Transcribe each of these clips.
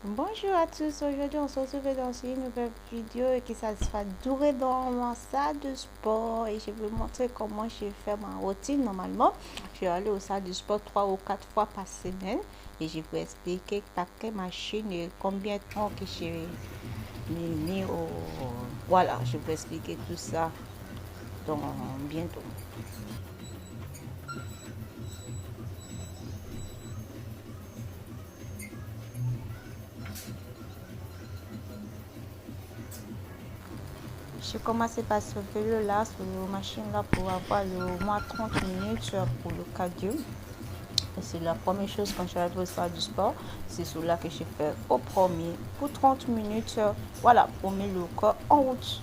Bonjour à tous, aujourd'hui on se retrouve dans une nouvelle vidéo qui ça sera durée dans ma salle de sport et je vais vous montrer comment je fais ma routine normalement. Je vais aller au salle de sport 3 ou 4 fois par semaine et je vais vous expliquer par quelle machine et combien de temps que j'ai mis au... Voilà, je vais vous expliquer tout ça dans bientôt. Je commençais par sauver là sur la machine là pour avoir au moins 30 minutes pour le cardio. C'est la première chose quand j'arrive au salle du sport. C'est cela que je fais au premier pour 30 minutes. Voilà, pour mettre le corps en route.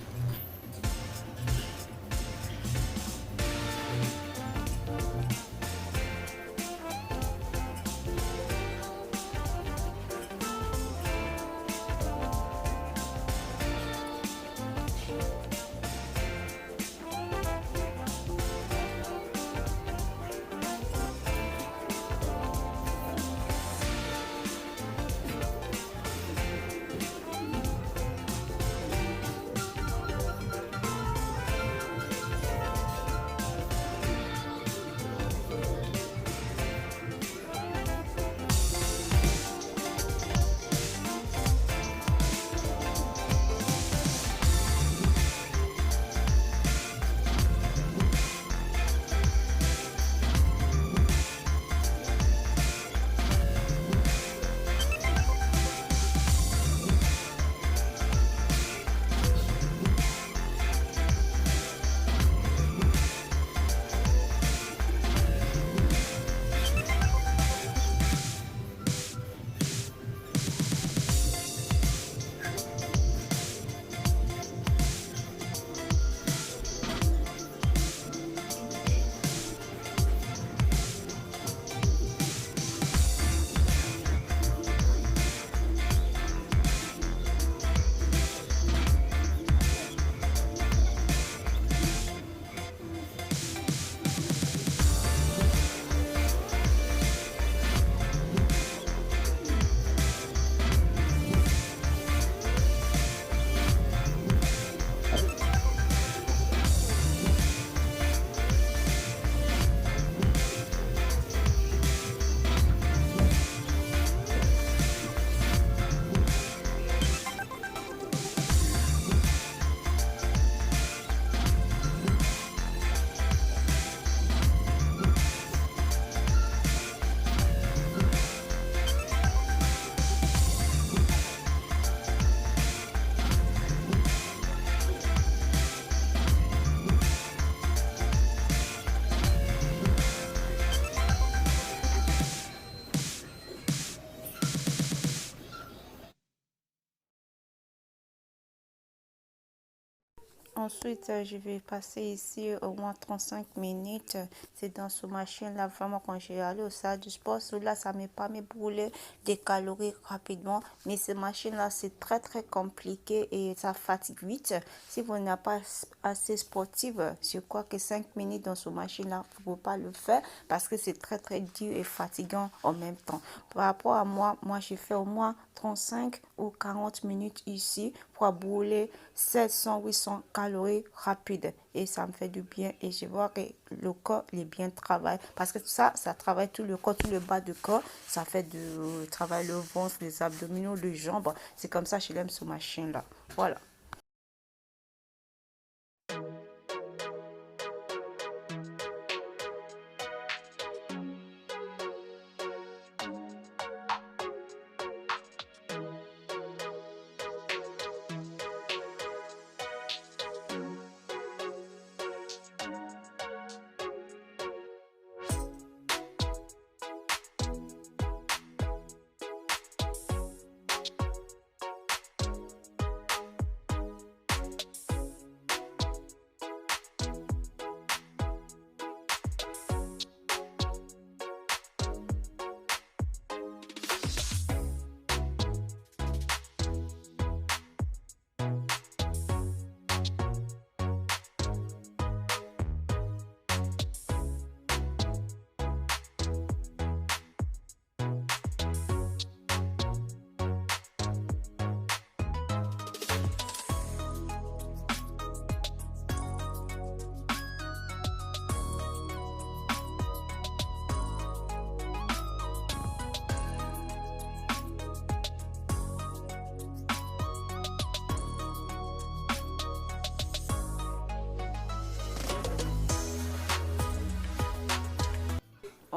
Ensuite, je vais passer ici au moins 35 minutes. C'est dans ce machine-là, vraiment, quand j'ai allé au salle du sport, cela, ça me permet de brûler des calories rapidement. Mais ces machines-là, c'est très compliqué et ça fatigue vite. Si vous n'êtes pas assez sportive, je crois que 5 minutes dans ce machine-là, vous ne pouvez pas le faire parce que c'est très dur et fatigant en même temps. Par rapport à moi, je fais au moins 35 ou 40 minutes ici pour brûler 700-800 calories rapides et ça me fait du bien et je vois que le corps il est bien travaillé parce que ça travaille tout le corps, tout le bas du corps, ça fait de travail le ventre, les abdominaux, les jambes. C'est comme ça que je l'aime ce machine là. Voilà.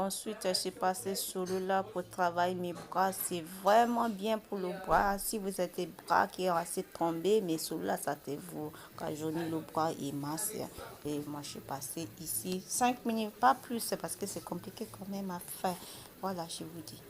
Ensuite, je suis passée sur le là pour travailler mes bras. C'est vraiment bien pour le bras. Si vous êtes des bras qui ont assez tombé, mais celui-là, ça te vous rajeunit le bras et masse. Et moi, je suis passée ici 5 minutes, pas plus, parce que c'est compliqué quand même à faire. Voilà, je vous dis.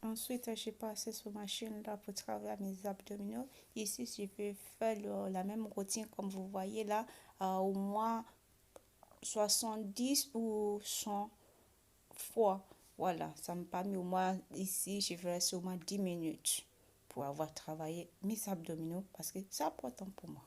Ensuite, j'ai passé sur ma chaîne là pour travailler mes abdominaux. Ici, je vais faire la même routine comme vous voyez là, au moins 70 ou 100 fois. Voilà, ça me permet au moins ici, je vais rester au moins 10 minutes pour avoir travaillé mes abdominaux parce que c'est important pour moi.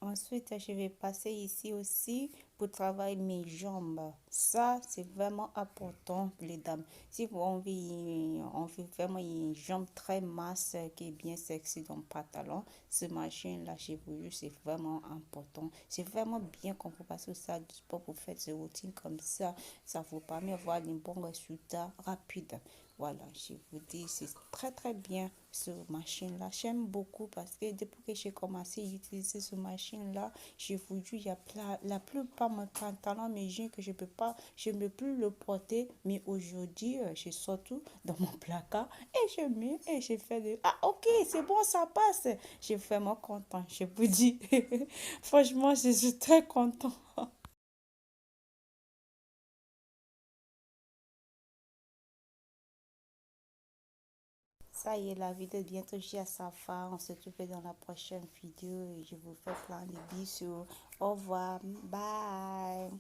Ensuite, je vais passer ici aussi pour travailler mes jambes. Ça, c'est vraiment important, les dames. Si vous avez, on veut vraiment une jambe très mince qui est bien sexy dans le pantalon, ce machine-là, chez vous, c'est vraiment important. C'est vraiment bien quand vous passez au salle du sport pour faire des routines comme ça. Ça vous permet d'avoir un bon résultat rapide. Voilà, je vous dis, c'est très très bien ce machine-là. J'aime beaucoup parce que depuis que j'ai commencé à utiliser ce machine-là, j'ai voulu, il y a la plupart de mes pantalons, mes jeans que je ne peux plus le porter. Mais aujourd'hui, je sors tout dans mon placard et je mets et je fais des... Ah, ok, c'est bon, ça passe. Je suis vraiment content, je vous dis. Franchement, je suis très content. Ça y est, la vidéo est bientôt à sa fin. On se retrouve dans la prochaine vidéo et je vous fais plein de bisous. Au revoir. Bye.